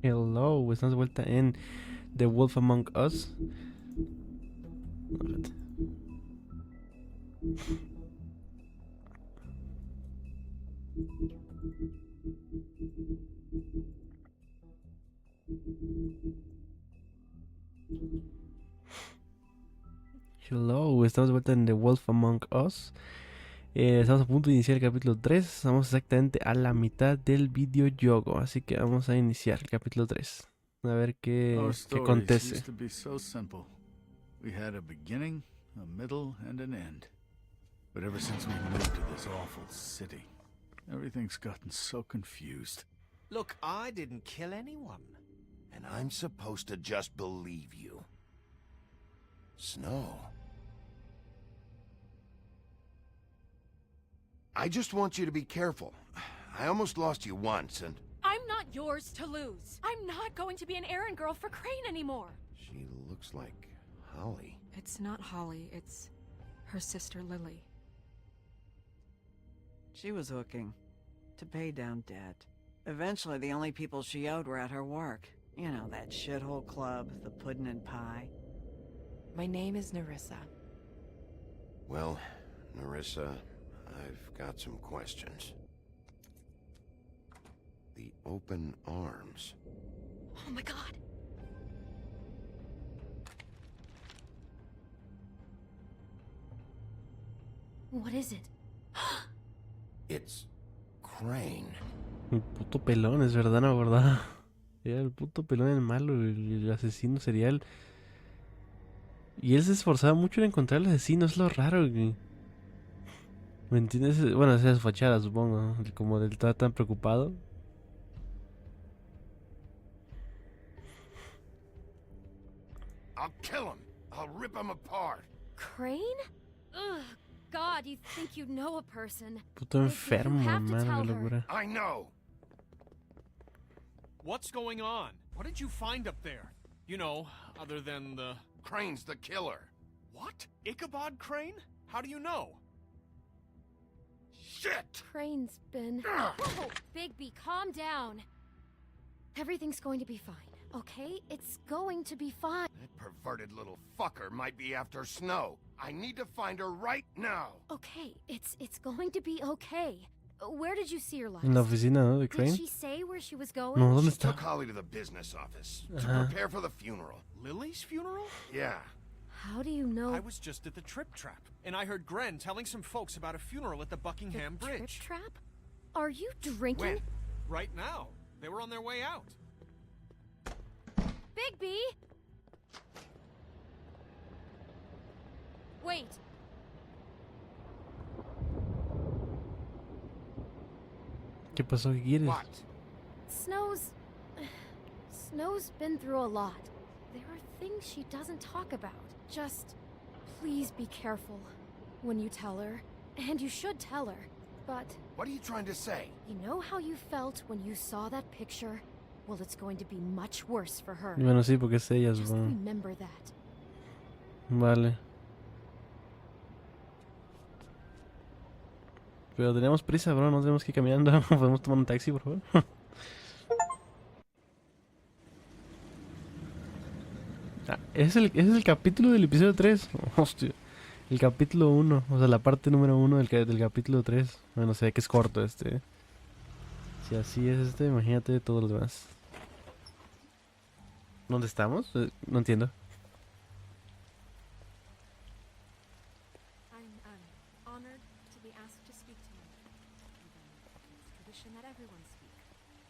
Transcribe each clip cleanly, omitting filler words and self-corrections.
Hello, estamos de vuelta en The Wolf Among Us. Hello, estamos de vuelta en The Wolf Among Us. Estamos a punto de iniciar el capítulo 3. Estamos exactamente a la mitad del videojuego, así que vamos a iniciar el capítulo 3. A ver qué acontece. Used to be so simple. We had a beginning, a middle, and an end. But ever since we moved to this awful city, everything's gotten so confused. Look, I didn't kill anyone. And I'm supposed to just believe you. Snow. I just want you to be careful. I almost lost you once, and... I'm not yours to lose. I'm not going to be an errand girl for Crane anymore. She looks like Holly. It's not Holly, it's her sister Lily. She was hooking to pay down debt. Eventually, the only people she owed were at her work. You know, that shithole club, the Puddin' and Pie. My name is Nerissa. Well, Nerissa, I've got some questions. The open arms. Oh my god. What is it? It's Crane. El puto pelón, es verdad, no, ¿verdad? Era el puto pelón el malo, el asesino serial. Y él se esforzaba mucho en encontrar al asesino, es lo raro, güey. ¿Me entiendes? Bueno, esa es fachada, supongo, ¿no? Como él estaba tan preocupado. I'll kill him. I'll rip him apart. Crane? Ugh, God, you think you know a person. Puto enfermo, mano, qué locura. I know. What's going on? What did you find up there? You know, other than the... Crane's the killer. What? Ichabod Crane? How do you know? Shit! Crane's been... Whoa, Bigby, calm down. Everything's going to be fine, okay? It's going to be fine. That perverted little fucker might be after Snow. I need to find her right now. Okay, it's going to be okay. Where did you see her last? En la oficina, ¿no? De Did Crane. she say where she was going? No, ¿dónde She está? took Holly to the business office to prepare for the funeral. Lily's funeral? Yeah. How do you know? I was just at the Trip Trap, and I heard Gren telling some folks about a funeral at the Buckingham the Bridge. Trip trap? Are you drinking? When? Right now. They were on their way out. Bigby! Wait. ¿Qué pasó? ¿Qué quieres? What? Snow's been through a lot. There are things she doesn't talk about. Just please be careful when you tell her. And you should tell her. But What are you trying to say? you know how you felt when you saw that picture? Well, it's going to be much worse for her. Bueno, sí, porque es ella, Just supongo. remember that. Vale. Pero tenemos prisa, bro, no tenemos que ir caminando. ¿Podemos tomar un taxi, por favor? Ah, ese es el capítulo del episodio 3. Hostia. El capítulo 1. O sea, la parte número 1 del capítulo 3. Bueno, se ve que es corto este. Si así es este, imagínate todos los demás. ¿Dónde estamos? No entiendo. I'm honored to be asked to speak to you. It's tradition that everyone speak.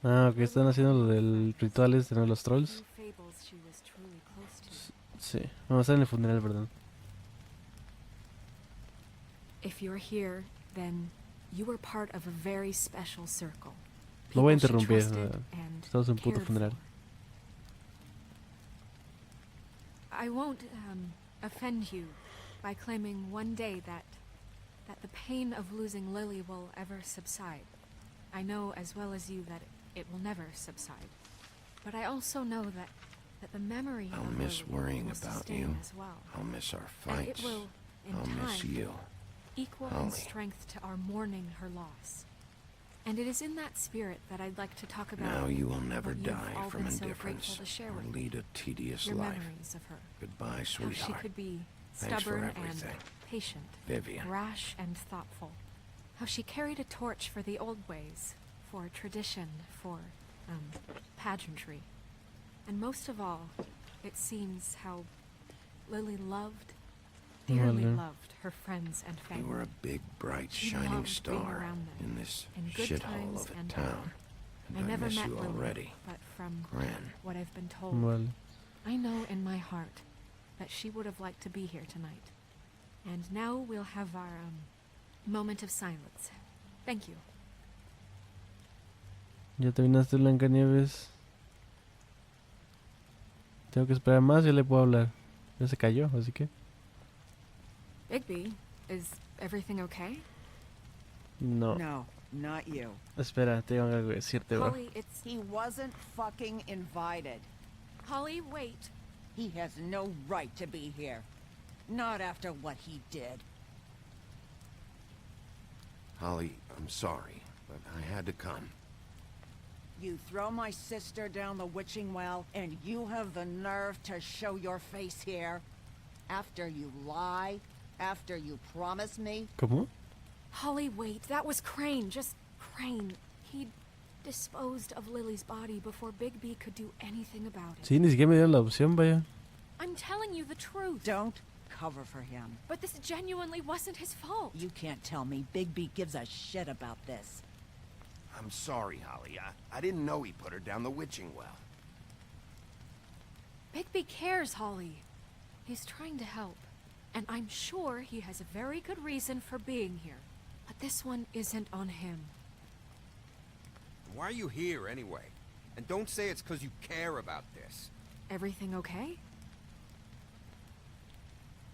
Ah, ok, están haciendo lo del ritual este, ¿no? Los trolls. Few fables she was truly close to. Sí, vamos a estar en el funeral, ¿verdad? If you're here, then you were part of a very special circle. No voy a People she interrumpir, trusted nada. and Estamos en puto cared funeral. for. I won't offend you by claiming one day that the pain of losing Lily will ever subside. I know as well as you that it will never subside. But I also know that the memory I'll of miss Lily worrying will about sustain you. as well. I'll miss our And fights. it will, in I'll time, miss you. equal in Holly. strength to our mourning her loss. And it is in that spirit that I'd like to talk about. Now you will never what you've die all from been so indifference grateful to share or with me. lead a tedious Your life. memories of her. Goodbye, How she sweetheart. could be Thanks for stubborn and everything. patient, Vivian. rash and thoughtful. How she carried a torch for the old ways, for tradition, for pageantry. And most of all, it seems how Lily loved, dearly Vale. loved her friends and You family. were a big, bright, She shining loved being star around them, in this in good shithole times of a and town. I And I never miss met you Lily, already. but from Gran. what I've been told, Vale. I know in my heart that she would have liked to be here tonight. And now we'll have our moment of silence. Thank you. Ya terminaste Blancanieves. Tengo que esperar más, ya le puedo hablar. Ya se cayó, así que. Bigby, is everything okay? No. No, not you. Espera, tengo algo que decirte, bro. Holly, it's... He wasn't fucking invited. Holly, wait. He has no right to be here. Not after what he did. Holly, I'm sorry, but I had to come. You throw my sister down the witching well, and you have the nerve to show your face here? After you lie? After you promise me? ¿Cómo? Holly, wait. That was Crane. Just Crane. He disposed of Lily's body before Bigby could do anything about it. Sí, ni siquiera me dieron la opción, vaya. I'm telling you the truth. Don't cover for him. But this genuinely wasn't his fault. You can't tell me Bigby gives a shit about this. I'm sorry, Holly. I didn't know he put her down the witching well. Bigby cares, Holly. He's trying to help. And I'm sure he has a very good reason for being here. But this one isn't on him. Why are you here, anyway? And don't say it's because you care about this. Everything okay?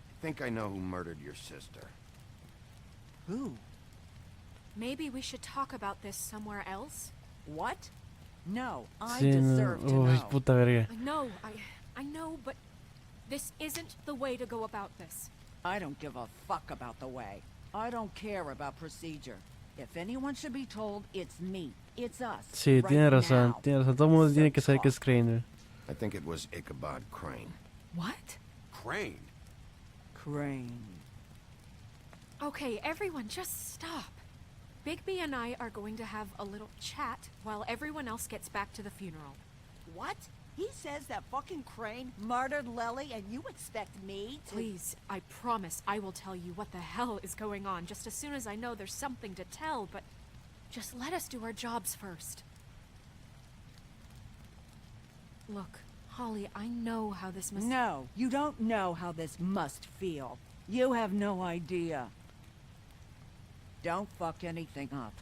I think I know who murdered your sister. Who? Maybe we should talk about this somewhere else? What? No, I Sí, deserve no. to Uy, know. puta verga. I know, but this isn't the way to go about this. I don't give a fuck about the way. I don't care about procedure. If anyone should be told, it's me. It's us. Sí, right tiene razón, now. tiene razón. Todo el mundo So tiene que saber que es talk. Crane. I think it was Ichabod Crane. What? Crane. Crane. Okay, everyone, just stop. Bigby and I are going to have a little chat while everyone else gets back to the funeral. What? He says that fucking Crane murdered Lily and you expect me to... Please, I promise I will tell you what the hell is going on just as soon as I know there's something to tell, but just let us do our jobs first. Look, Holly, I know how this must... No, you don't know how this must feel. You have no idea. Don't fuck anything up.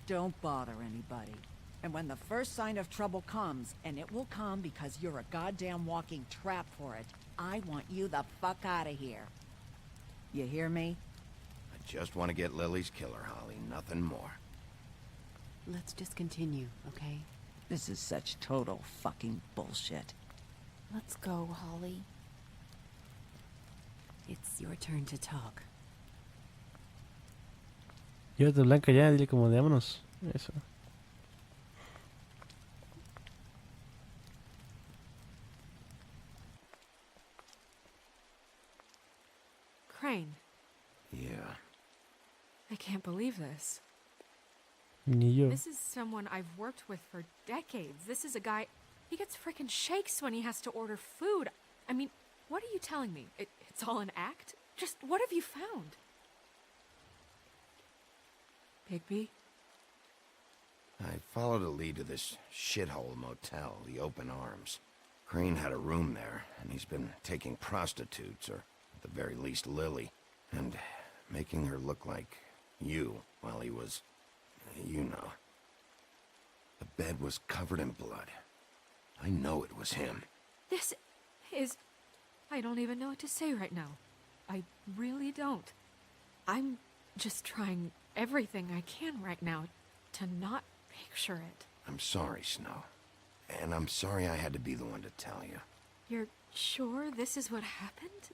Don't bother anybody. And when the first sign of trouble comes, and it will come because you're a goddamn walking trap for it, I want you the fuck out of here. You hear me? I just want to get Lily's killer, Holly. Nothing more. Let's just continue, okay? This is such total fucking bullshit. Let's go, Holly. It's your turn to talk. Llévate Blanca ya, dile como de vámonos. Eso. Crane, Yeah. I can't believe this. Ni yo. This is someone I've worked with for decades. This is a guy... He gets frickin' shakes when he has to order food. I mean, what are you telling me? It's all an act? Just what have you found? Bigby? I followed a lead to this shithole motel, the Open Arms. Crane had a room there, and he's been taking prostitutes, or at the very least Lily, and making her look like you while he was, you know. The bed was covered in blood. I know it was him. This is... I don't even know what to say right now. I really don't. I'm just trying everything I can right now to not picture it. I'm sorry, Snow. And I'm sorry I had to be the one to tell you. You're sure this is what happened?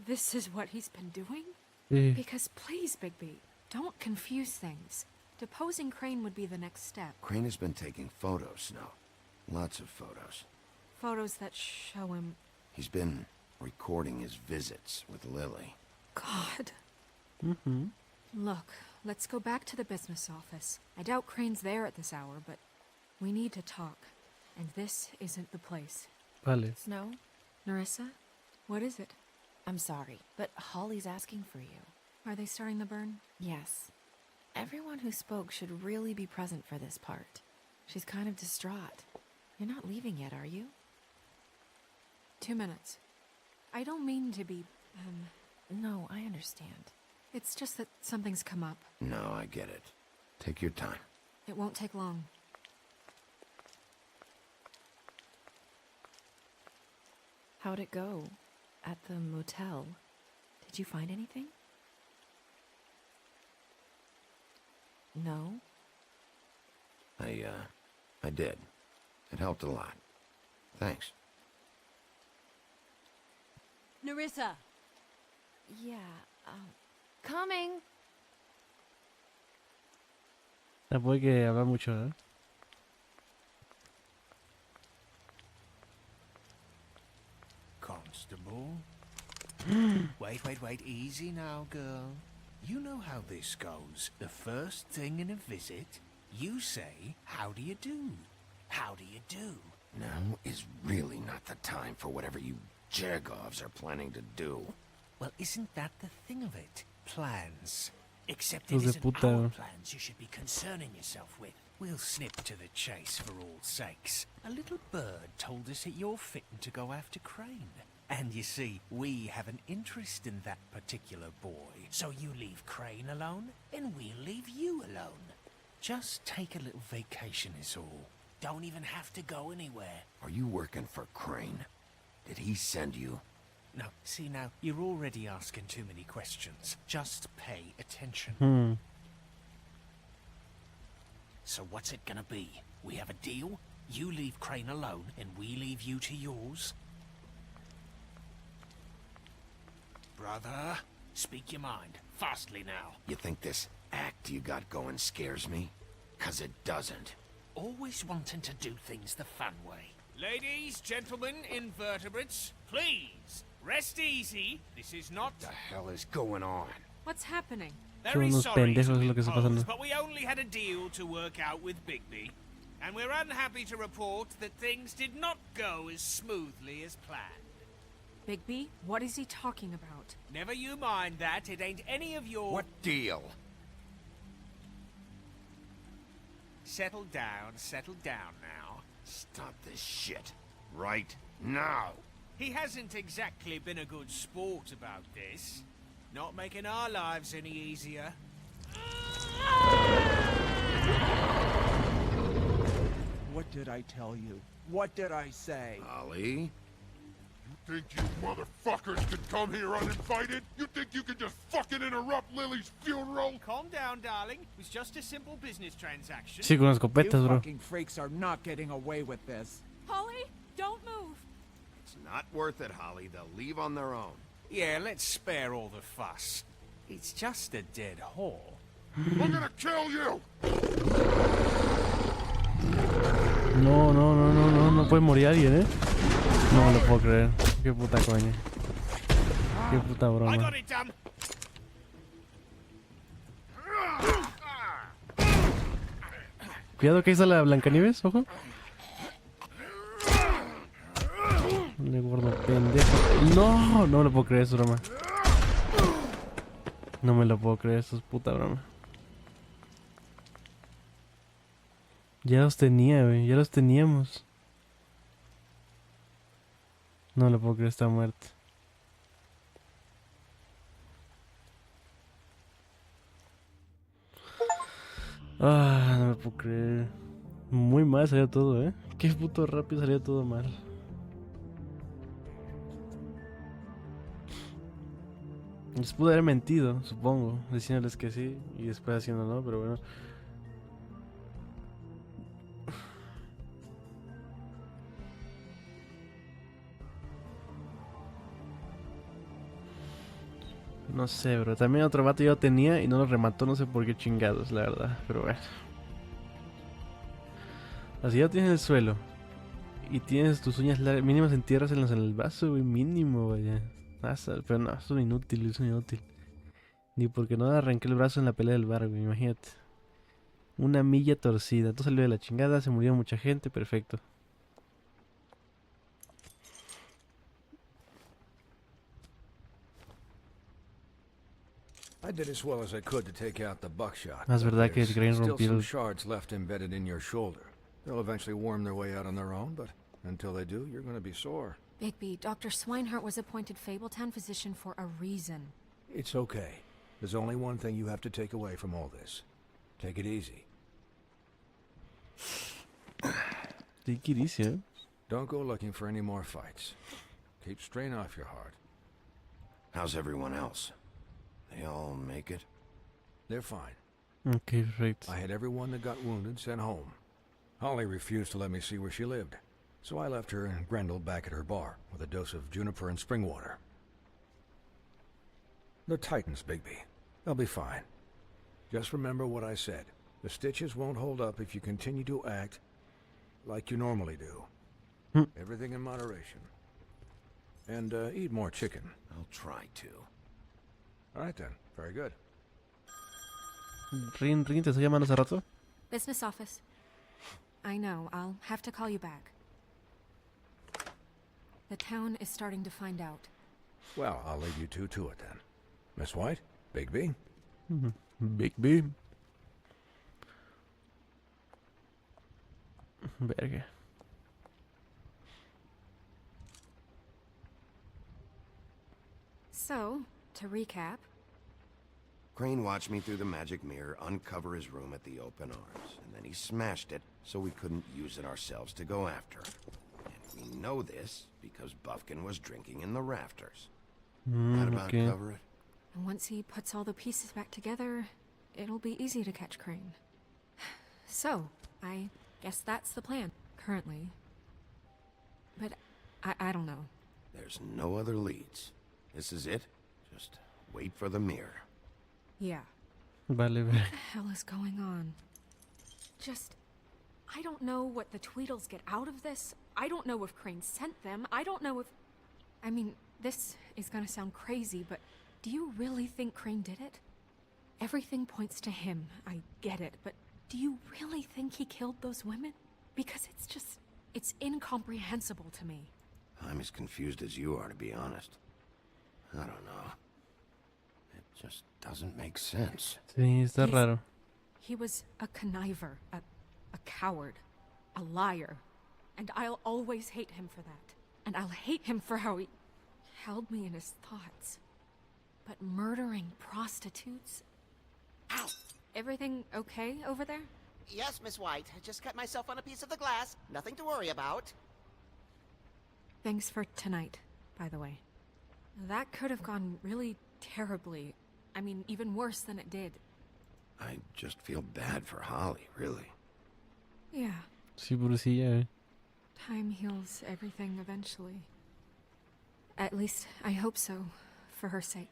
This is what he's been doing? Eh, Because please, Bigby, don't confuse things. Deposing Crane would be the next step. Crane has been taking photos, Snow. Lots of photos. Photos that show him... He's been recording his visits with Lily. God. Ujú. Look, let's go back to the business office. I doubt Crane's there at this hour, but we need to talk. And this isn't the place. Vale. Snow, Nerissa, what is it? I'm sorry, but Holly's asking for you. Are they starting the burn? Yes. Everyone who spoke should really be present for this part. She's kind of distraught. You're not leaving yet, are you? 2 minutes. I don't mean to be, No, I understand. It's just that something's come up. No, I get it. Take your time. It won't take long. How'd it go? At the motel? Did you find anything? No? I did. It helped a lot. Thanks. Nerissa! Yeah, coming! Tampoco hay que hablar mucho, ¿eh? Constable? Wait, easy now, girl. You know how this goes. The first thing in a visit, you say, how do you do? How do you do? Now is really not the time for whatever you Jergovs are planning to do. Well, isn't that the thing of it? Plans. Except it Hijos de isn't puta. our plans you should be concerning yourself with. We'll snip to the chase for all sakes. A little bird told us that you're fitting to go after Crane. And you see, we have an interest in that particular boy. So you leave Crane alone, and we'll leave you alone. Just take a little vacation is all. Don't even have to go anywhere. Are you working for Crane? Did he send you? No, see now, you're already asking too many questions. Just pay attention. Hmm. So what's it gonna be? We have a deal? You leave Crane alone, and we leave you to yours? Brother, speak your mind. Fastly now. You think this act you got going scares me? 'Cause it doesn't. Always wanting to do things the fun way. Ladies, gentlemen, invertebrates, please, rest easy. This is not... The hell is going on? What's happening? Very unos sorry pendejos to es lo que está impose, pasando. but we only had a deal to work out with Bigby. And we're unhappy to report that things did not go as smoothly as planned. Bigby, what is he talking about? Never you mind that, it ain't any of your... What deal? Settle down now. Stop this shit. Right now. He hasn't exactly been a good sport about this. Not making our lives any easier. What did I tell you? What did I say? Ollie? You think you motherfuckers can come here uninvited? You think you can just fucking interrupt Lily's funeral? Calm down, darling. It was just a simple business transaction. Sí, con las You escopetas, bro. fucking freaks are not getting away with this. Holly, don't move! It's not worth it, Holly. They'll leave on their own. Yeah, let's spare all the fuss. It's just a dead whore. I'm gonna kill you! No puede morir alguien, ¿eh? No me lo puedo creer. Qué puta coña. Qué puta I broma. got it done. Cuidado que ahí está la Blancanieves, ojo. Le gordo pendejo. No me lo puedo creer, es broma. No me lo puedo creer, eso es puta broma. Ya los tenía, güey, ya los teníamos. No lo puedo creer, está muerto. No me puedo creer. Muy mal salió todo, ¿eh? Qué puto rápido salió todo mal. Les pude haber mentido, supongo, diciéndoles que sí y después haciendo no, pero bueno. No sé, bro. También otro vato ya lo tenía y no lo remató, no sé por qué chingados, la verdad. Pero bueno. Así ya tienes el suelo. Y tienes tus uñas mínimas, entiérraselas en el vaso, güey. Mínimo, vaya. Pero no, es un inútil, es un inútil. Ni porque no arranqué el brazo en la pelea del bar, güey. Imagínate. Una milla torcida. Todo salió de la chingada, se murió mucha gente, perfecto. I did as well as I could to take out the buckshot. Es verdad que There's Crane still rompió some el... shards left embedded in your shoulder. They'll eventually worm their way out on their own, but until they do, you're going to be sore. Bigby, Dr. Swinehart was appointed Fabletown physician for a reason. It's okay. There's only one thing you have to take away from all this. Take it easy. Take it easy, eh? Don't go looking for any more fights. Keep strain off your heart. How's everyone else? They all make it? They're fine. Ok, perfecto. I had everyone that got wounded sent home. Holly refused to let me see where she lived, so I left her and Grendel back at her bar with a dose of juniper and spring water. They're Titans, Bigby. They'll be fine. Just remember what I said. The stitches won't hold up if you continue to act like you normally do. Everything in moderation. And eat more chicken. I'll try to. All right then. Very good. Rin, ¿te estoy llamando hace rato? Business office. I know, I'll have to call you back. The town is starting to find out. Well, I'll leave you two to it then. Miss White, Bigby. Big B. Verga. So, to recap, Crane watched me through the magic mirror uncover his room at the open arms, and then he smashed it so we couldn't use it ourselves to go after him. And we know this because Buffkin was drinking in the rafters. That about cover it? and once he puts all the pieces back together, it'll be easy to catch Crane. So, I guess that's the plan, currently. But I don't know. There's no other leads. This is it. Just wait for the mirror. Yeah. Vale, What the hell is going on? I don't know what the Tweedles get out of this. I don't know if Crane sent them. I don't know if... I mean, this is gonna sound crazy, but do you really think Crane did it? Everything points to him, I get it, but do you really think he killed those women? Because it's incomprehensible to me. I'm as confused as you are, to be honest. I don't know. It just doesn't make sense. Sí, está raro. He was a conniver, a coward, a liar. And I'll always hate him for that. And I'll hate him for how he held me in his thoughts. But murdering prostitutes? Ow! Everything okay over there? Yes, Miss White. I just cut myself on a piece of the glass. Nothing to worry about. Thanks for tonight, by the way. That could have gone really terribly. I mean, even worse than it did. I just feel bad for Holly, really. Yeah. Sí, pobrecilla, eh. Time heals everything eventually. At least, I hope so, for her sake.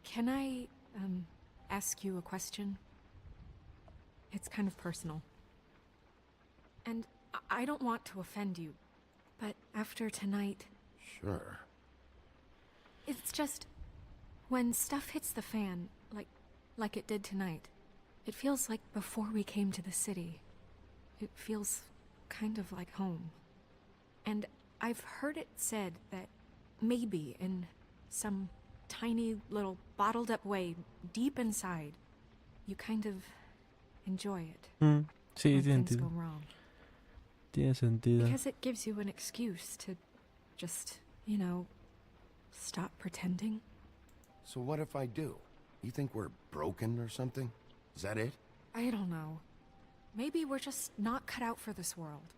Can I, ask you a question? It's kind of personal. And I don't want to offend you, but after tonight... Sure. It's just... when stuff hits the fan, like it did tonight, it feels like before we came to the city. It feels kind of like home. And I've heard it said that maybe in some tiny little bottled up way deep inside, you kind of enjoy it. Sí, when tiene things go sentido. wrong. Tiene sentido. Because it gives you an excuse to just, stop pretending. So what if I do? You think we're broken or something? Is that it? I don't know. Maybe we're just not cut out for this world.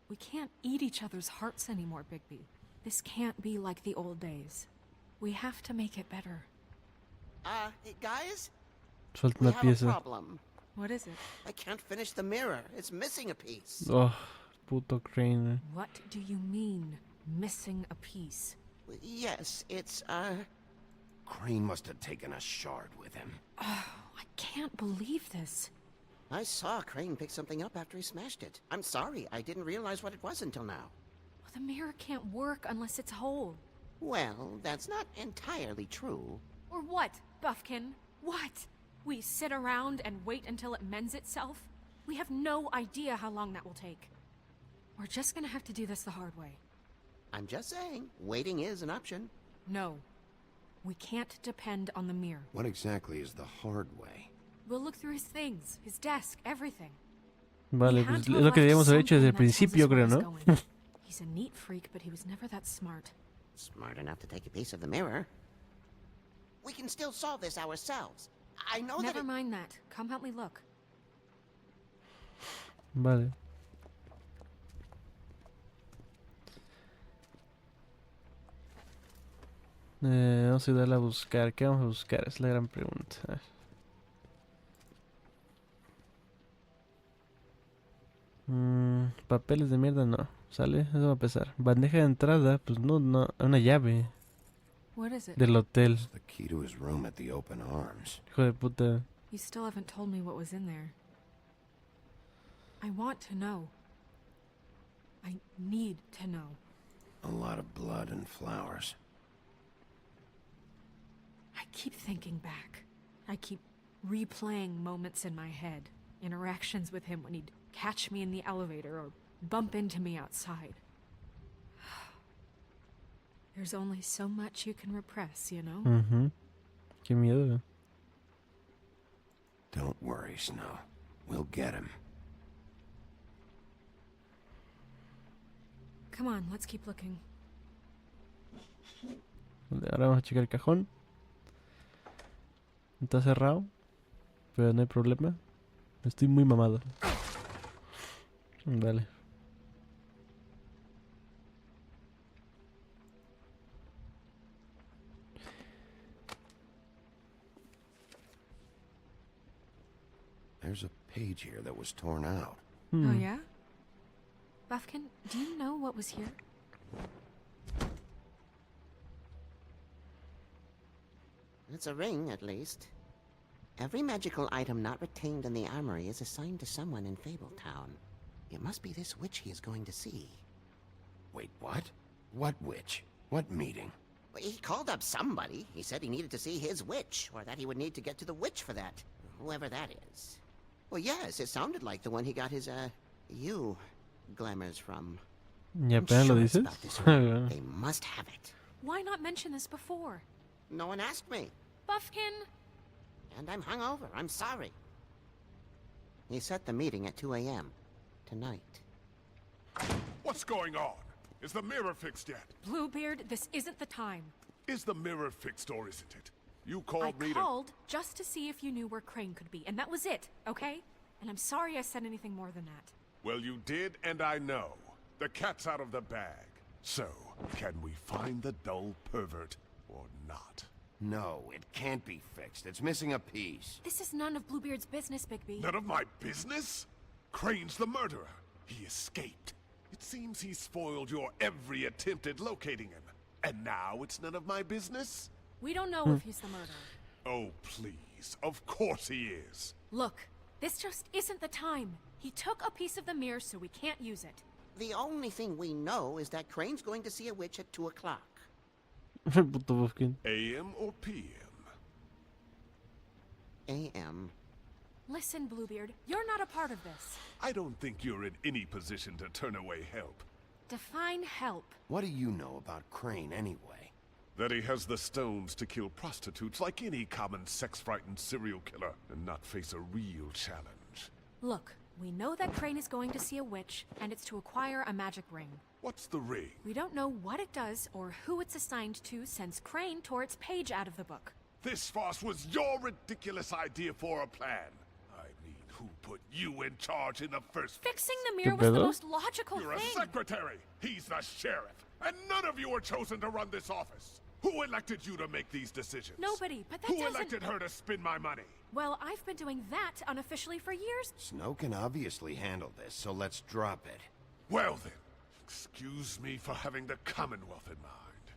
We can't eat each other's hearts anymore, Bigby. This can't be like the old days. We have to make it better. Hey, guys? Suelta We una have a pieza. problem. What is it? I can't finish the mirror. It's missing a piece. Oh, puto Crane. What do you mean, missing a piece? Yes, it's, Crane must have taken a shard with him. Oh, I can't believe this. I saw Crane pick something up after he smashed it. I'm sorry, I didn't realize what it was until now. Well, the mirror can't work unless it's whole. Well, that's not entirely true. Or what, Buffkin? What? We sit around and wait until it mends itself? We have no idea how long that will take. We're just gonna have to do this the hard way. I'm just saying, waiting is an option. No. We can't depend on the mirror. What exactly is the hard way? We'll look through his things, his desk, everything. Vale, pues es lo que debíamos haber hecho desde el principio, creo, ¿no? He's a neat freak, but he was never that smart. Smart enough to take a piece of the mirror. We can still solve this ourselves. I know Never that mind that. Come help me look. Vale. Vamos a ayudarle a buscar. ¿Qué vamos a buscar? Es la gran pregunta. Papeles de mierda no. ¿Sale? Eso va a pesar. Bandeja de entrada, pues no. Una llave. What is it? Del hotel. It's the key to his room at the open arms. Hijo de puta. You still haven't told me what was in there. I want to know. I need to know. A lot of blood and flowers. I keep thinking back. I keep replaying moments in my head. Interactions with him when he'd catch me in the elevator or bump into me outside. There's only so much you can repress, you know? Qué miedo. Don't worry, Snow. We'll get him. Come on, let's keep looking. Ahora vamos a checar el cajón. Está cerrado, pero no hay problema. Estoy muy mamado. Vale. There's a page here that was torn out. Oh, yeah? Buffkin, do you know what was here? it's a ring, at least. Every magical item not retained in the armory is assigned to someone in Fabletown. It must be this witch he is going to see. Wait, what? What witch? What meeting? Well, he called up somebody. He said he needed to see his witch, or that he would need to get to the witch for that. Whoever that is. Well, yes, it sounded like the one he got his, glamours from. ¿Y apenas lo dices? They must have it. Why not mention this before? No one asked me. Buffkin! And I'm hungover. I'm sorry. He set the meeting at 2 a.m. tonight. What's going on? Is the mirror fixed yet? Bluebeard, this isn't the time. Is the mirror fixed or isn't it? You called me I called just to see if you knew where Crane could be, and that was it, okay? And I'm sorry I said anything more than that. Well, you did, and I know. The cat's out of the bag. So, can we find the dull pervert or not? No, it can't be fixed. It's missing a piece. This is none of Bluebeard's business, Bigby. None of my business? Crane's the murderer. He escaped. It seems he spoiled your every attempt at locating him. And now it's none of my business? We don't know if he's the murderer. Oh, please. Of course he is. Look, this just isn't the time. He took a piece of the mirror, so we can't use it. The only thing we know is that Crane's going to see a witch at 2 o'clock. Puto Buffkin. AM or PM? AM. Listen, Bluebeard, you're not a part of this. I don't think you're in any position to turn away help. Define help. What do you know about Crane, anyway? That he has the stones to kill prostitutes like any common sex-frightened serial killer and not face a real challenge. Look, we know that Crane is going to see a witch, and it's to acquire a magic ring. What's the ring? We don't know what it does or who it's assigned to since Crane tore its page out of the book. This farce was your ridiculous idea for a plan. I mean, who put you in charge in the first place? Fixing the mirror was the most logical You're thing. a secretary. He's the sheriff. And none of you were chosen to run this office. Who elected you to make these decisions? Nobody, but that Who doesn't... elected her to spend my money? Well, I've been doing that unofficially for years. Snow can obviously handle this, so let's drop it. Well then, excuse me for having the Commonwealth in mind.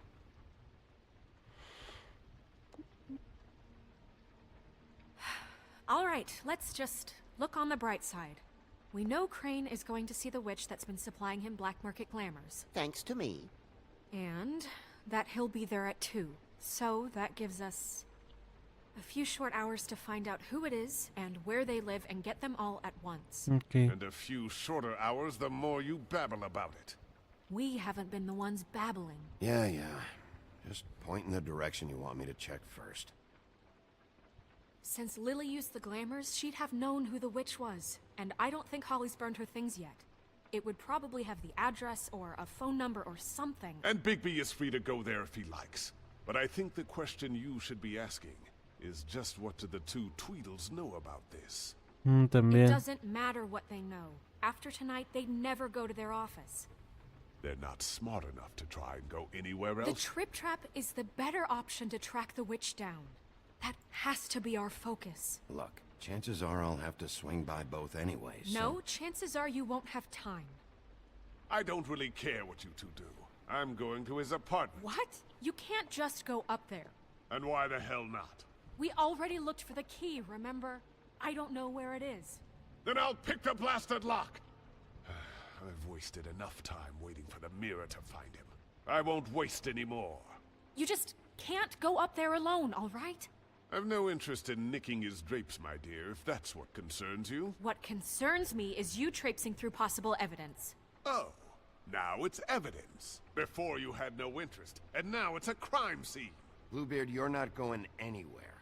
All right, let's just look on the bright side. We know Crane is going to see the witch that's been supplying him black market glamours. Thanks to me. And that he'll be there at 2. So that gives us a few short hours to find out who it is and where they live and get them all at once. Okay. And a few shorter hours, the more you babble about it. We haven't been the ones babbling. Yeah. Just point in the direction you want me to check first. Since Lily used the glamours, she'd have known who the witch was. And I don't think Holly's burned her things yet. It would probably have the address or a phone number or something. And Bigby is free to go there if he likes. But I think the question you should be asking is just what do the two Tweedles know about this? It También. doesn't matter what they know. After tonight, they'd never go to their office. They're not smart enough to try and go anywhere else. The Trip Trap is the better option to track the witch down. That has to be our focus. Look, chances are I'll have to swing by both anyways. No, chances are you won't have time. I don't really care what you two do. I'm going to his apartment. What? You can't just go up there. And why the hell not? We already looked for the key, remember? I don't know where it is. Then I'll pick the blasted lock! I've wasted enough time waiting for the mirror to find him. I won't waste any more. You just can't go up there alone, all right? I've no interest in nicking his drapes, my dear, if that's what concerns you. What concerns me is you traipsing through possible evidence. Oh, now it's evidence. Before you had no interest, and now it's a crime scene. Bluebeard, you're not going anywhere.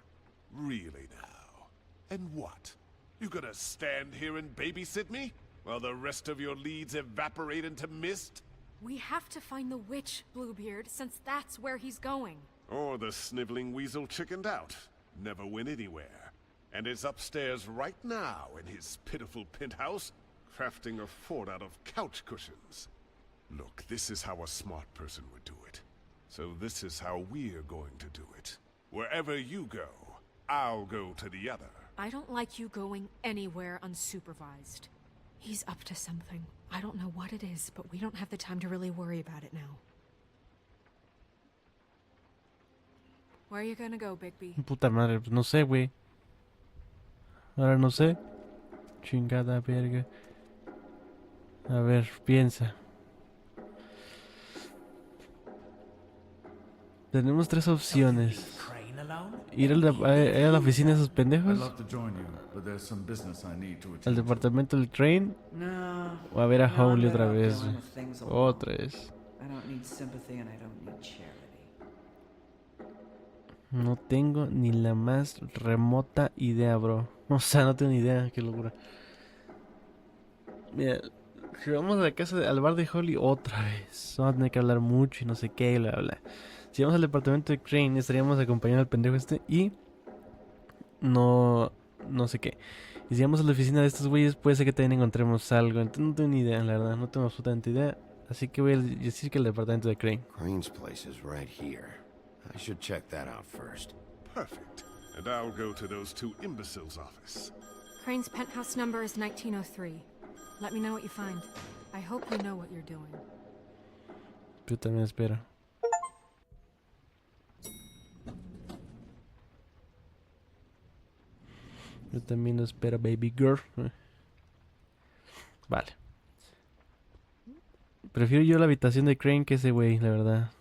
Really now? And what? You gonna stand here and babysit me? While the rest of your leads evaporate into mist? We have to find the witch, Bluebeard, since that's where he's going. Or the sniveling weasel chickened out. Never went anywhere. And is upstairs right now in his pitiful penthouse, crafting a fort out of couch cushions. Look, this is how a smart person would do it. So this is how we're going to do it. Wherever you go, I'll go to the other. I don't like you going anywhere unsupervised. He's up to something. I don't know what it is, but we don't have the time to really worry about it now. Where are you gonna go, Bigby? Puta madre, pues no sé, güey. Ahora no sé. Chingada verga. A ver, piensa. Tenemos 3 opciones. Ir a la oficina de esos pendejos. I'd love to join you, but there's some business I need to Al attend. departamento del Crane. No. O a ver a No, Holly I'm otra better vez. off dealing with things alone. Otra vez. I don't need sympathy and I don't need charity. No tengo ni la más remota idea, bro. O sea, no tengo ni idea, qué locura. Mira, si vamos a la casa, al bar de Holly otra vez, vamos a tener que hablar mucho y no sé qué, bla, bla. Si vamos al departamento de Crane, estaríamos acompañando al pendejo este y no sé qué. Y si vamos a la oficina de estos güeyes, puede ser que también encontremos algo. Entonces no tengo ni idea, la verdad, no tengo absolutamente idea. Así que voy a decir que el departamento de Crane. Crane's place is right here. I should check that out first. Perfect. And I'll go to those two imbeciles' office. Crane's penthouse number is 1903. Let me know what you find. I hope you know what you're doing. Yo también espero. Yo también lo espero, baby girl. Vale. Prefiero yo la habitación de Crane que ese güey, la verdad.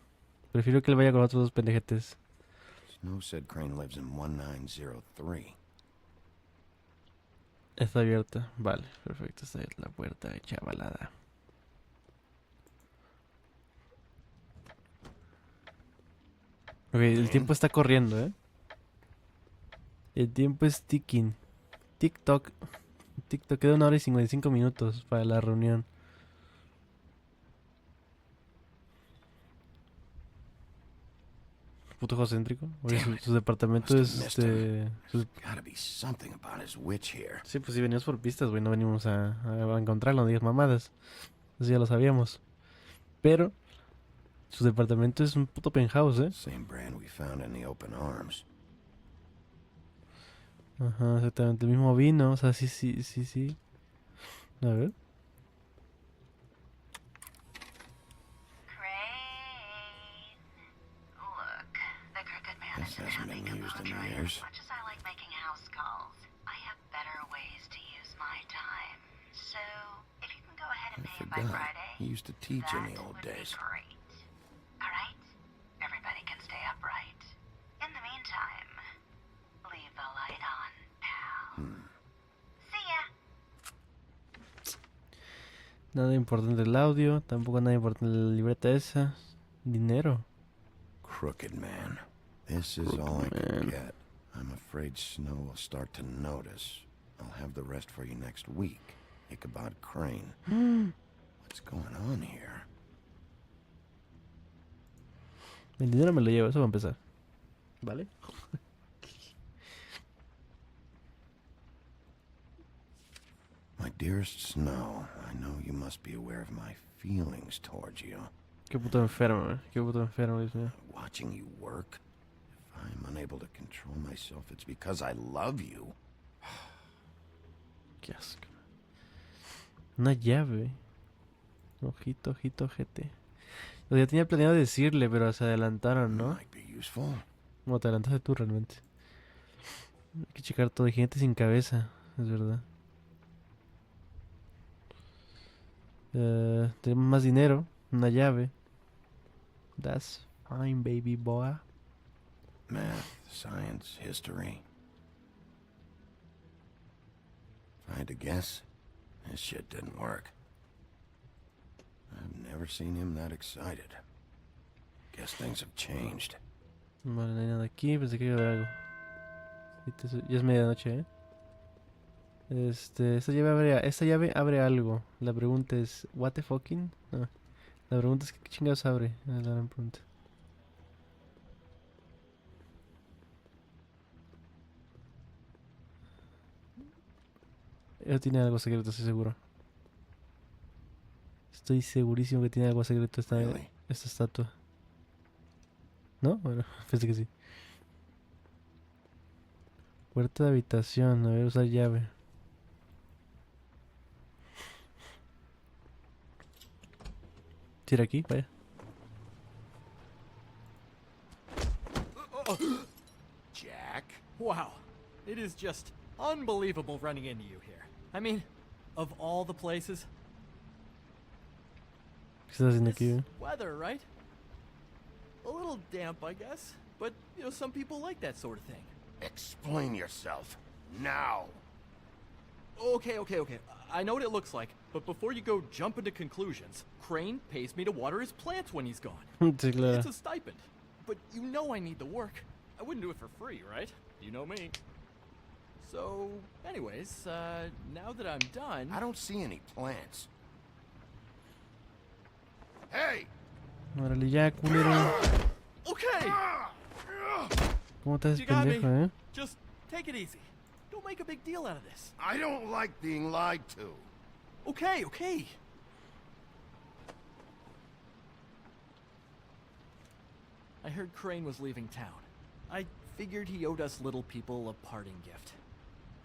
Prefiero que él vaya con otros 2 pendejetes. Snow said Crane lives in 1903. Está abierta. Vale, perfecto. Esta es la puerta hecha balada. Ok, el tiempo está corriendo, ¿eh? El tiempo es ticking. TikTok. TikTok queda 1 hora y 55 minutos para la reunión. Puto egocéntrico. Oye, su departamento es Gotta be something about his witch here. Sí, pues si venimos por pistas, güey, no venimos a encontrarlo, no digas mamadas. Eso ya lo sabíamos. Pero su departamento es un puto penthouse, ¿eh? Same brand we found in the open arms. Ajá, exactamente. El mismo vino, o sea, sí. A ver. This hasn't been used in years. Much as I like making house calls, I God, he used to teach in the old days. Great. All right? Everybody can stay upright. In the meantime, leave the light on, pal. See ya. Nada importante el audio, tampoco nada importante la libreta esa. Dinero. Crooked man. This is all I can get. I'm afraid Snow will start to notice. I'll have the rest for you next week. Ichabod Crane. What's going on here? El dinero me lo llevo, eso va a empezar. ¿Vale? My dearest Snow, I know you must be aware of my feelings towards you. Qué puto enfermo, Qué puto enfermo, Dios mío. Watching you work, if I'm unable to control myself, it's because I love you. Qué asco. Una llave. Ojito, ojito, ojete. O sea, ya tenía planeado decirle, pero se adelantaron, ¿no? Might be useful. Como te adelantaste tú realmente. Hay que checar todo. Hay gente sin cabeza, es verdad. Tenemos más dinero. Una llave. That's fine, baby boy. Math, science, history. If I had to guess, this shit didn't work. I've never seen him that excited. Guess things have changed. Vale, no hay nada aquí. Pensé que iba a haber algo. Ya es medianoche, Esta llave abre algo. La pregunta es, what the fucking? No. La pregunta es, ¿qué chingados abre? La gran pregunta. Eso tiene algo secreto, estoy seguro. Estoy segurísimo que tiene algo secreto esta estatua. ¿No? Bueno, pensé que sí. Puerta de habitación. A ver, usar llave. Tira aquí, vaya. Jack? Wow. It is just unbelievable running into you here. I mean, of all the places. ¿Qué estás haciendo aquí, Weather, right? A little damp, I guess. But, you know, some people like that sort of thing. Explain yourself. Now. Okay. I know what it looks like, but before you go jumping to conclusions, Crane pays me to water his plants when he's gone. Sí, claro. It's a stipend. But you know I need the work. I wouldn't do it for free, right? You know me. So, anyways, now that I'm done... I don't see any plants. Hey! Órale ya, culero. Okay! ¿Cómo te haces You got me. pendejo, Just take it easy. Don't make a big deal out of this. I don't like being lied to. Okay. I heard Crane was leaving town. I figured he owed us little people a parting gift.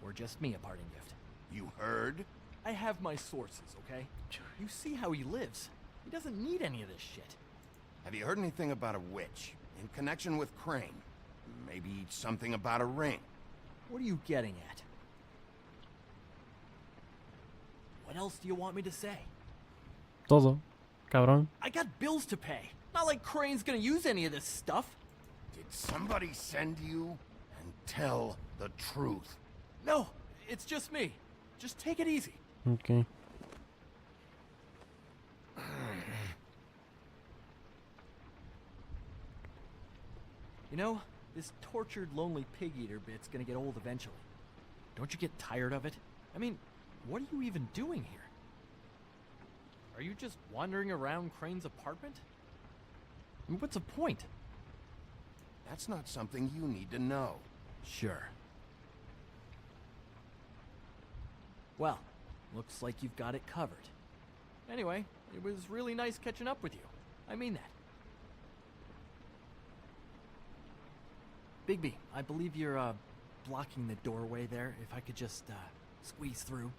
Or just me a parting gift. You heard? I have my sources, okay? You see how he lives. He doesn't need any of this shit. Have you heard anything about a witch in connection with Crane? Maybe something about a ring. What are you getting at? What else do you want me to say? Todo. Cabrón. I got bills to pay. Not like Crane's gonna use any of this stuff. Did somebody send you? And tell the truth. No, it's just me. Just take it easy. Okay. You know, this tortured, lonely pig-eater bit's gonna get old eventually. Don't you get tired of it? I mean, what are you even doing here? Are you just wandering around Crane's apartment? I mean, what's the point? That's not something you need to know. Sure. Well, looks like you've got it covered. Anyway, it was really nice catching up with you. I mean that. Bigby, I believe you're, blocking the doorway there. If I could just, squeeze through.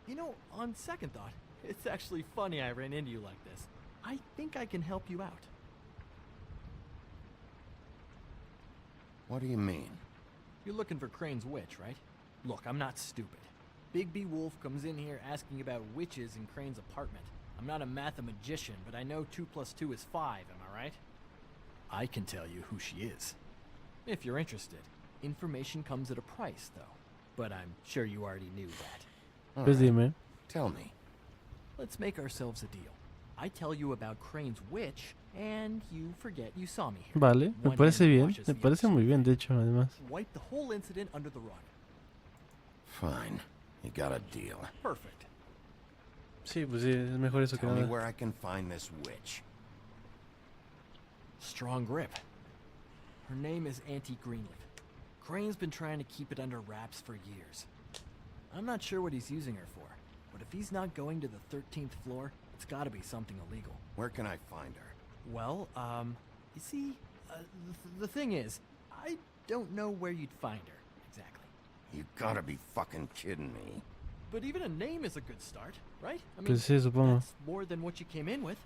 You know, on second thought, it's actually funny I ran into you like this. I think I can help you out. What do you mean? You're looking for Crane's witch, right? Look, I'm not stupid. Big B Wolf comes in here asking about witches in Crane's apartment. I'm not a mathematician, but I know 2 + 2 is 5, am I right? I can tell you who she is. If you're interested. Information comes at a price, though. But I'm sure you already knew that. Pues dime. Tell me. Let's make ourselves a deal. I tell you about Crane's witch, and you forget you saw me here. Vale, me One parece hand bien. washes Me the parece other. muy bien, de hecho, además. Wipe the whole incident under the rug. Fine. You got a deal. Perfect. Sí, pues sí, es mejor eso que Tell me nada. where I can find this witch. Strong grip. Her name is Auntie Greenleaf. Crane's been trying to keep it under wraps for years. I'm not sure what he's using her for, but if he's not going to the 13th floor, it's gotta be something illegal. Where can I find her? Well, you see, the thing is, I don't know where you'd find her, exactly. You gotta be fucking kidding me. But even a name is a good start, right? I mean, Pues sí, supongo. that's more than what you came in with.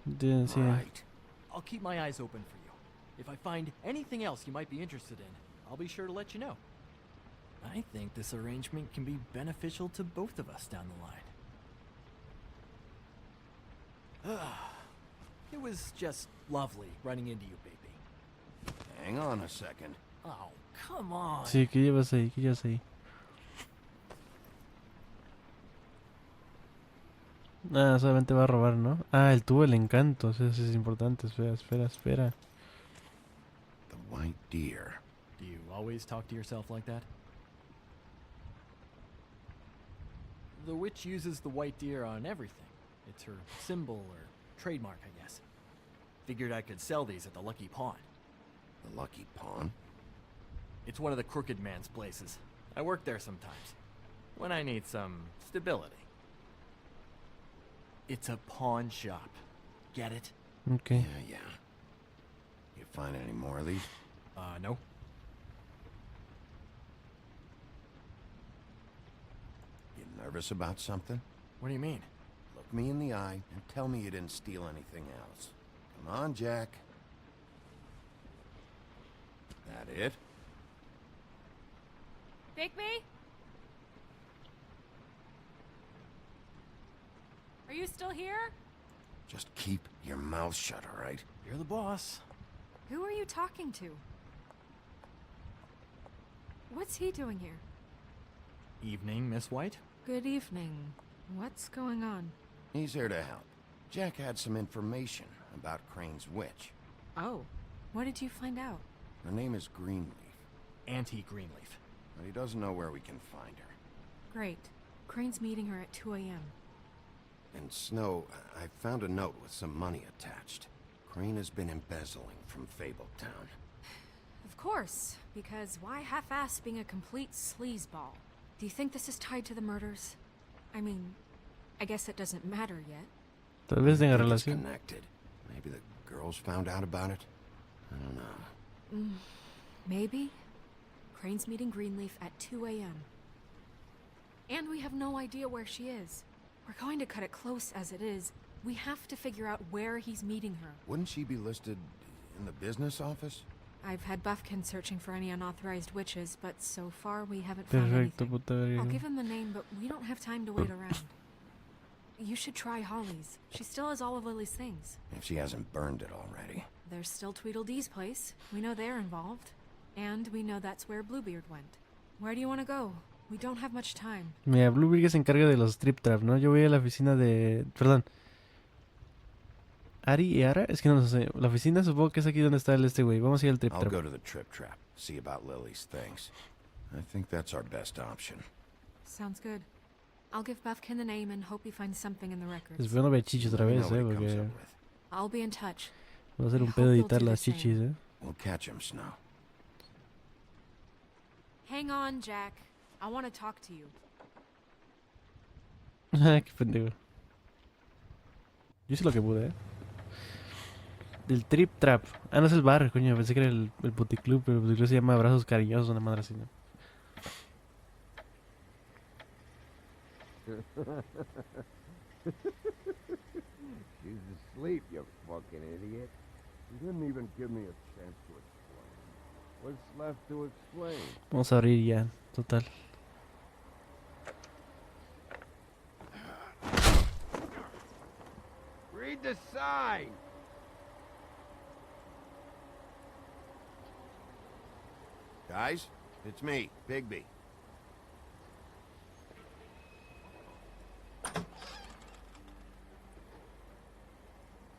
Sí. Right. I'll keep my eyes open for you. If I find anything else you might be interested in, I'll be sure to let you know. I think this arrangement can be beneficial to both of us down the line. It was just lovely running into you, baby. Hang on a second. Oh, come on. Sí, ¿qué llevas ahí? ¿Qué llevas ahí? Ah, solamente va a robar, ¿no? Ah, el tubo del encanto. Eso es importante. Espera. The white deer. Do you always talk to yourself like that? The witch uses the white deer on everything. It's her symbol or trademark, I guess. Figured I could sell these at the Lucky Pawn. The Lucky Pawn? It's one of the crooked man's places. I work there sometimes. When I need some stability. It's a pawn shop. Get it? Ok. Yeah. You find any more of these? No. You nervous about something? What do you mean? Look me in the eye and tell me you didn't steal anything else. Come on, Jack. That it? Bigby? Are you still here? Just keep your mouth shut, all right? You're the boss. Who are you talking to? What's he doing here? Evening, Miss White. Good evening. What's going on? He's here to help. Jack had some information about Crane's witch. Oh, what did you find out? Her name is Greenleaf, Auntie Greenleaf. but he doesn't know where we can find her. Great. Crane's meeting her at 2 a.m. And Snow, I found a note with some money attached. Crane has been embezzling from Fabletown. Of course, because why half-ass being a complete sleazeball? Do you think this is tied to the murders? I mean, I guess it doesn't matter yet. Tal vez tenga I think it's relación. connected. Maybe the girls found out about it? I don't know. Maybe. Crane's meeting Greenleaf at 2 a.m. And we have no idea where she is. We're going to cut it close as it is. We have to figure out where he's meeting her. Wouldn't she be listed in the business office? I've had Buffkin searching for any unauthorized witches, but so far we haven't found Perfecto, anything. puta I'll verga. give him the name, but we don't have time to wait around. You should try Holly's. She still has all of Lily's things. If she hasn't burned it already. There's still Tweedledee's place. We know they're involved. And we know that's where Bluebeard went. Where do you want to go? We don't have much time. Mira, Blueberry se encarga de los trip trap, ¿no? Yo voy a la oficina de... Perdón. ¿Ari y Ara? Es que no lo sé. La oficina supongo que es aquí donde está este güey. Vamos a ir al trip I'll trap. go to the trip trap, see about Lily's things. I think that's our best option. Sounds good. I'll give Buffkin the name and hope he finds something in the records. Espero no ver chichis otra Let me vez, know what he comes porque up with. I'll be in touch. va a ser I un hope pedo you'll editar do the las same. chichis, We'll catch him, Snow. Hang on, Jack. I want to talk to you. Qué pendejo. Yo hice lo que pude, Del trip trap. Ah, no es el bar, coño. Pensé que era el puticlub, pero el puticlub se llama Abrazos Cariñosos, una madre así, ¿no? She's asleep, you fucking idiot. You didn't even give me a chance to explain. What's left to explain? Vamos a abrir ya, total. read the sign. Guys, it's me, Bigby.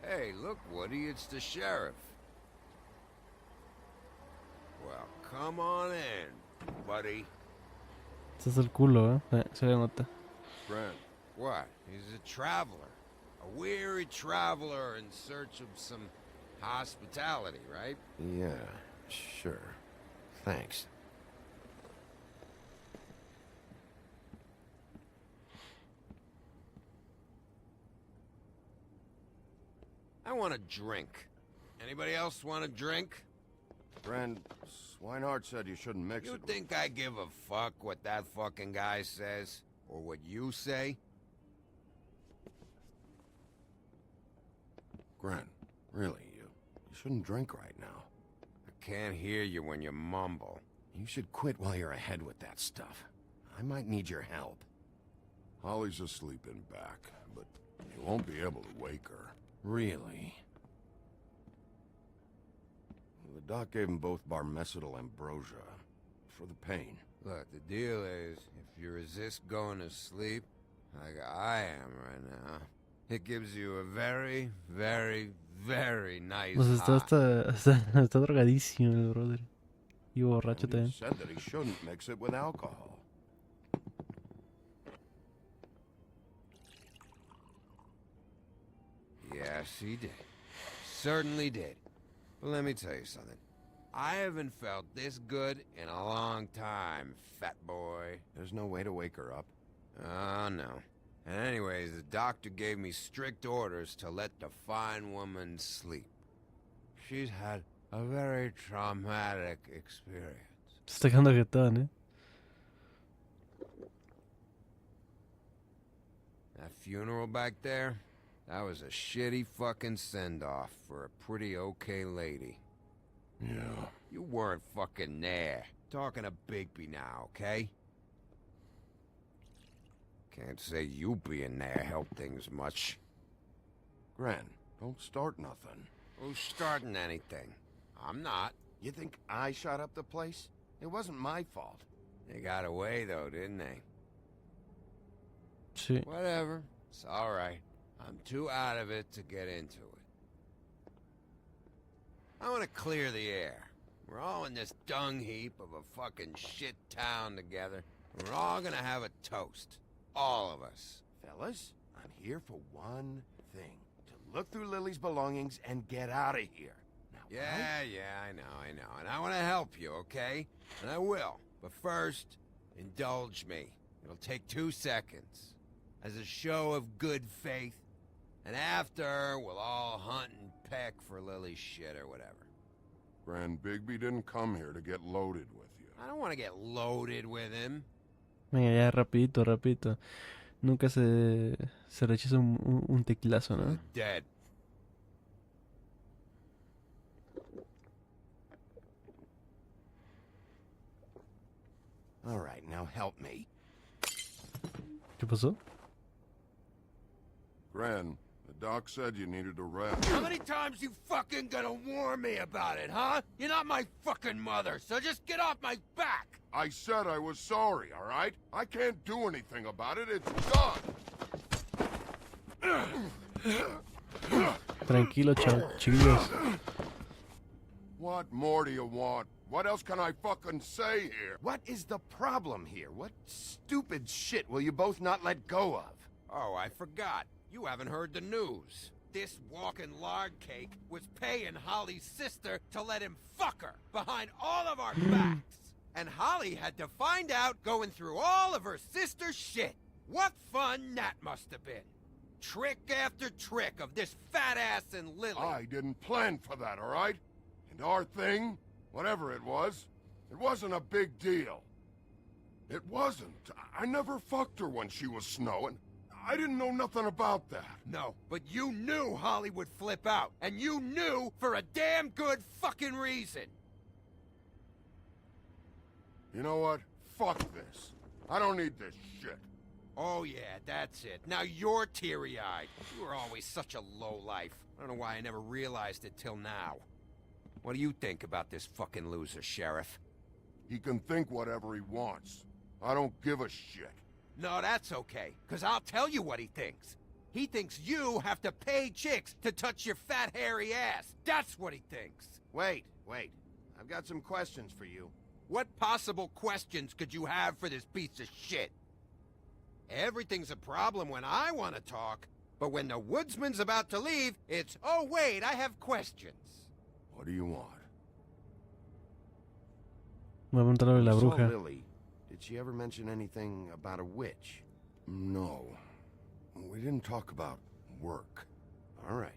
Hey, look, Woody, it's the sheriff. Well, come on in, buddy. Este es el culo, se le nota. Friend. What? He's a traveler. A weary traveler in search of some hospitality, right? Yeah, sure. Thanks. I want a drink. Anybody else want a drink? Friend, Swinehart said you shouldn't mix You it think I give a fuck what that fucking guy says? Or what you say? Gren, really, you shouldn't drink right now. I can't hear you when you mumble. You should quit while you're ahead with that stuff. I might need your help. Holly's asleep in back, but you won't be able to wake her. Really? The doc gave them both barmecidal ambrosia for the pain. Look, the deal is, if you resist going to sleep, like I am right now, it gives you a very, very, very nice Pues está drogadísimo el brother. Y borracho He también. said that he shouldn't mix it with alcohol. Yes, he did. Certainly did. But let me tell you something. I haven't felt this good in a long time, fat boy. There's no way to wake her up. Oh, no. And anyways, the doctor gave me strict orders to let the fine woman sleep. She's had a very traumatic experience. Se está quedando jetón, That funeral back there, that was a shitty fucking send-off for a pretty okay lady. Yeah. You weren't fucking there. Talking to Bigby now, okay? Can't say you being there helped things much. Gren, don't start nothing. Who's starting anything? I'm not. You think I shot up the place? It wasn't my fault. They got away, though, didn't they? Sí. Whatever. It's all right. I'm too out of it to get into it. I want to clear the air. We're all in this dung heap of a fucking shit town together. We're all gonna have a toast. All of us. Fellas, I'm here for one thing. To look through Lily's belongings and get out of here. Now, Yeah, I know. And I want to help you, okay? And I will. But first, indulge me. It'll take 2 seconds. As a show of good faith. And after, we'll all hunt and peck for Lily's shit or whatever. Grand Bigby didn't come here to get loaded with you. I don't want to get loaded with him. Venga, ya, rapidito. Nunca se rechaza un tequilazo, ¿no? Dead. All right, now help me. ¿Qué pasó? Gran, the doc said you needed a rest. How many times you fucking gonna warn me about it, huh? You're not my fucking mother, so just get off my back! I said I was sorry, all right? I can't do anything about it. It's done. Tranquilo, chiquillos. What more do you want? What else can I fucking say here? What is the problem here? What stupid shit will you both not let go of? Oh, I forgot. You haven't heard the news. This walking lard cake was paying Holly's sister to let him fuck her behind all of our backs. And Holly had to find out going through all of her sister's shit. What fun that must have been. Trick after trick of this fat ass and Lily. I didn't plan for that, all right? And our thing, whatever it wasn't a big deal. It wasn't. I never fucked her when she was snowing. I didn't know nothing about that. No, but you knew Holly would flip out. And you knew for a damn good fucking reason. You know what? Fuck this. I don't need this shit. Oh yeah, that's it. Now you're teary-eyed. You were always such a lowlife. I don't know why I never realized it till now. What do you think about this fucking loser, Sheriff? He can think whatever he wants. I don't give a shit. No, that's okay, because I'll tell you what he thinks. He thinks you have to pay chicks to touch your fat, hairy ass. That's what he thinks. Wait. I've got some questions for you. What possible questions could you have for this piece of shit? Everything's a problem when I want to talk, but when the woodsman's about to leave, it's, oh wait, I have questions. What do you want? Me voy a preguntar lo de la You saw bruja. Lily. Did she ever mention anything about a witch? No. We didn't talk about work. All right.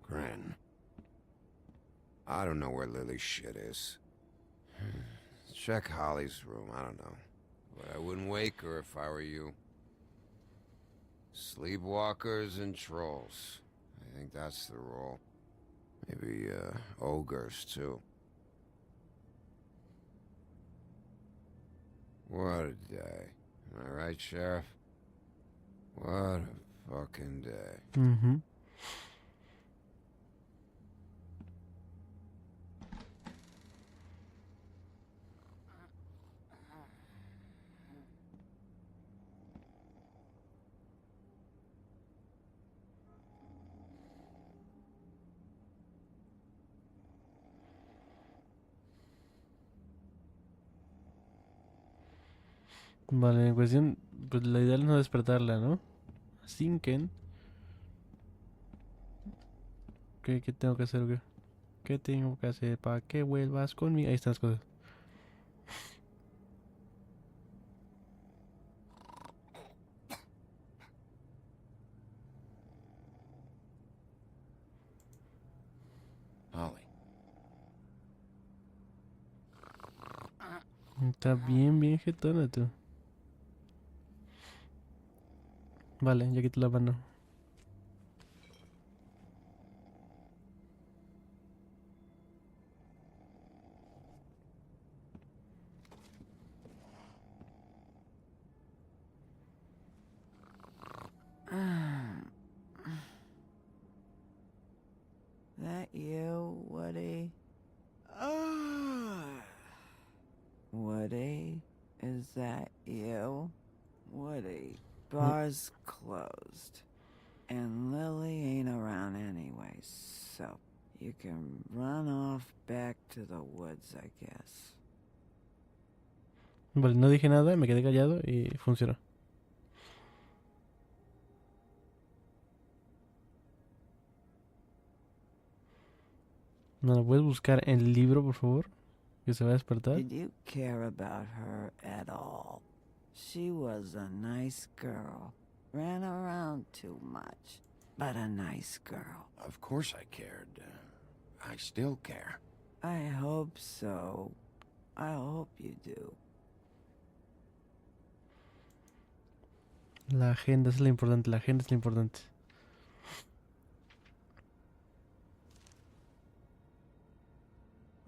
Gren. I don't know where Lily's shit is. Check Holly's room, I don't know. But I wouldn't wake her if I were you. Sleepwalkers and trolls. I think that's the role. Maybe, ogres, too. What a day. Am I right, Sheriff? What a fucking day. Mhm. Vale, en cuestión, pues la idea es no despertarla, ¿no? Sinken. ¿Qué tengo que hacer, o qué? ¿Qué tengo que hacer para que vuelvas conmigo? Ahí están las cosas. Holly. Está bien jetona tú. Vale, ya quito la mano. That you, Woody? Woody? Is that you? Woody, bar's closed. And Lily ain't around anyway, so you can run off back to the woods, I guess. Vale, no dije nada, me quedé callado y funcionó. ¿No la puedes buscar en el libro, por favor? Que se va a despertar. Did you care about her at all? She was a nice girl. Ran around too much, but a nice girl. Of course I cared. I still care. I hope so. I hope you do. La agenda es lo importante, la agenda es lo importante.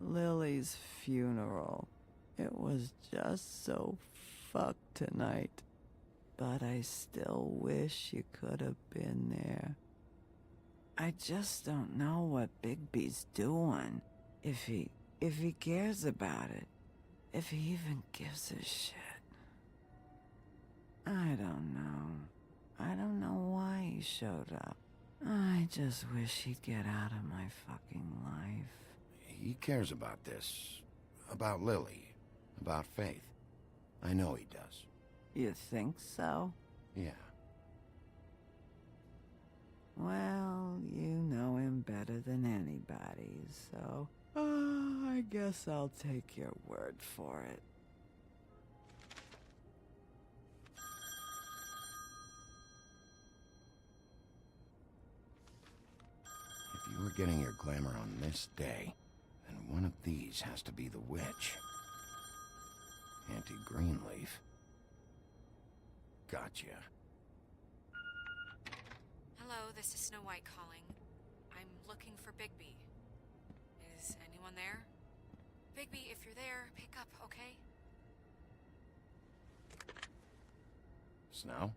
Lily's funeral. It was just so fucked tonight. But I still wish you could have been there. I just don't know what Bigby's doing. If he cares about it. If he even gives a shit. I don't know. I don't know why he showed up. I just wish he'd get out of my fucking life. He cares about this. About Lily. About Faith. I know he does. You think so? Yeah. Well, you know him better than anybody, so... I guess I'll take your word for it. If you were getting your glamour on this day, then one of these has to be the witch. Auntie Greenleaf. Gotcha. Hello, this is Snow White calling. I'm looking for Bigby. Is anyone there? Bigby, if you're there, pick up, okay? Snow?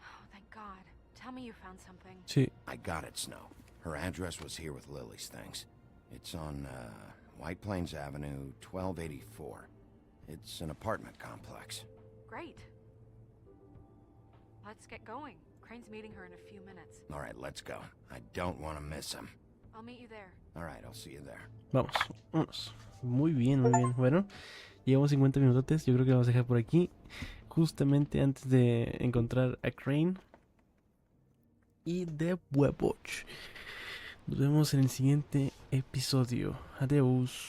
Oh, thank God. Tell me you found something. Sí. I got it, Snow. Her address was here with Lily's things. It's on, White Plains Avenue, 1284. It's an apartment complex. Great. Let's get going. Crane's meeting her in a few minutes. All right, let's go. I don't want to miss him. I'll meet you there. All right, I'll see you there. Vamos, vamos. Muy bien, muy bien. Bueno, llevamos 50 minutotes. Yo creo que vamos a dejar por aquí. Justamente antes de encontrar a Crane y The Webwatch. Nos vemos en el siguiente episodio. Adiós.